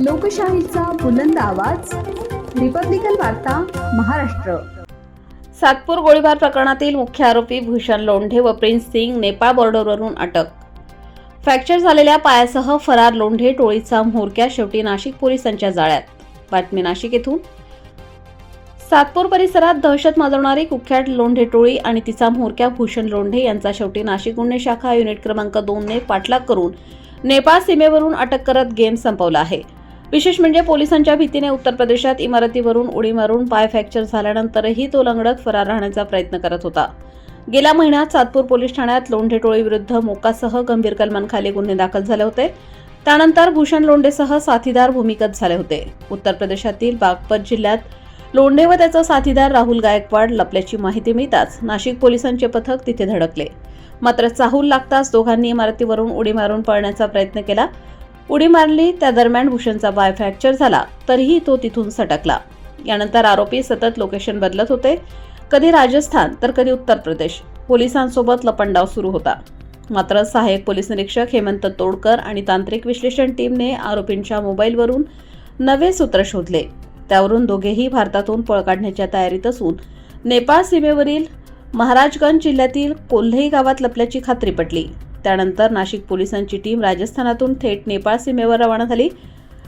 लोकशाहीचा बुलंद आवाज, रिपब्लिकन वार्ता, महाराष्ट्र। सातपूर गोळीबार प्रकरणातील मुख्य आरोपी भूषण लोंढे व प्रिन्स सिंग नेपाळ बॉर्डरवरून अटक। फ्रॅक्चर झालेल्या पायासह फरार लोंढे टोळीचा म्होरक्या शेवटी नाशिक पोलिसांच्या जाळ्यात। बातमी नाशिक येथून। सातपूर परिसरात दहशत माजवणारी कुख्यात लोंढे टोळी आणि तिचा म्होरक्या भूषण लोंढे यांचा शेवटी नाशिक गुन्हे शाखा युनिट क्रमांक 2 ने पाठलाग करून नेपाळ सीमेवरून अटक करत गेम संपवला आहे। विशेष म्हणजे पोलिसांच्या भीतीने उत्तर प्रदेशात इमारतीवरून उडी मारून पाय फ्रॅक्चर झाल्यानंतरही तो लंगडत फरार राहण्याचा प्रयत्न करत होता। गेल्या महिन्यात सातपूर पोलीस ठाण्यात लोंढे टोळीविरुद्ध मोकासह गंभीर कलमांखाली गुन्हे दाखल झाले होते। त्यानंतर भूषण लोंढेसह साथीदार भूमिगत झाले होते। उत्तर प्रदेशातील बागपत जिल्ह्यात लोंढे व त्याचा साथीदार राहुल गायकवाड लपल्याची माहिती मिळताच नाशिक पोलिसांचे पथक तिथे धडकले। मात्र चाहूल लागताच दोघांनी इमारतीवरून उडी मारून पळण्याचा प्रयत्न केला। उडी मारली त्या दरम्यान भूषणचा पाय फ्रॅक्चर झाला, तरीही तो तिथून सटकला। यानंतर आरोपी सतत लोकेशन बदलत होते, कधी राजस्थान तर कधी उत्तर प्रदेश। पोलिसांसोबत लपंडाव सुरू होता। मात्र सहाय्यक पोलीस निरीक्षक हेमंत तोडकर आणि तांत्रिक विश्लेषण टीमने आरोपींच्या मोबाईलवरून नवे सूत्र शोधले। त्यावरून दोघेही भारतातून पळ काढण्याच्या तयारीत असून नेपाळ सीमेवरील महाराजगंज जिल्ह्यातील कोल्हेई गावात लपल्याची खात्री पटली। त्यानंतर नाशिक पोलिसांची टीम राजस्थानातून थेट नेपाळ सीमेवर रवाना झाली।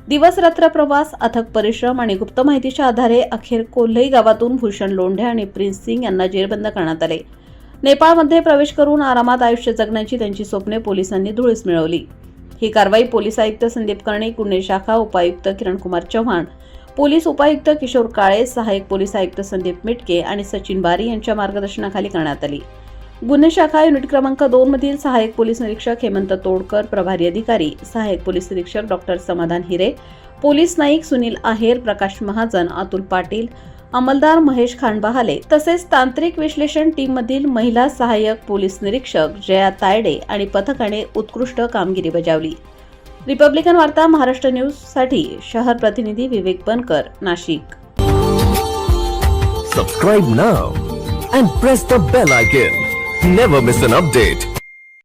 दिवस रात्र प्रवास, अथक परिश्रम आणि गुप्त माहितीच्या आधारे अखेर कोल्हेई गावातून भूषण लोंढे आणि प्रिन्स सिंग यांना जेरबंद करण्यात आले। नेपाळमध्ये प्रवेश करून आरामात आयुष्य जगण्याची त्यांची स्वप्ने पोलिसांनी धुळीस मिळवली। ही कारवाई पोलीस आयुक्त संदीप कर्णिक, गुन्हे शाखा उपायुक्त किरणकुमार चव्हाण, पोलीस उपायुक्त किशोर काळे, सहाय्यक पोलीस आयुक्त संदीप मिटके आणि सचिन बारी यांच्या मार्गदर्शनाखाली करण्यात आली। गुन्हे शाखा युनिट क्रमांक 2 मधील सहाय्यक पोलीस निरीक्षक हेमंत तोडकर, प्रभारी अधिकारी सहाय्यक पोलीस निरीक्षक डॉक्टर समाधान हिरे, पोलीस नाईक सुनील आहेर, प्रकाश महाजन, अतुल पाटील, अंमलदार महेश खांडबहाले तसेच तांत्रिक विश्लेषण टीममधील महिला सहाय्यक पोलीस निरीक्षक जया तायडे आणि पथकाने उत्कृष्ट कामगिरी बजावली। रिपब्लिकन वार्ता महाराष्ट्र न्यूज साठी शहर प्रतिनिधी विवेक बनकर, Nashik. Subscribe now and press the bell icon. Never miss an update.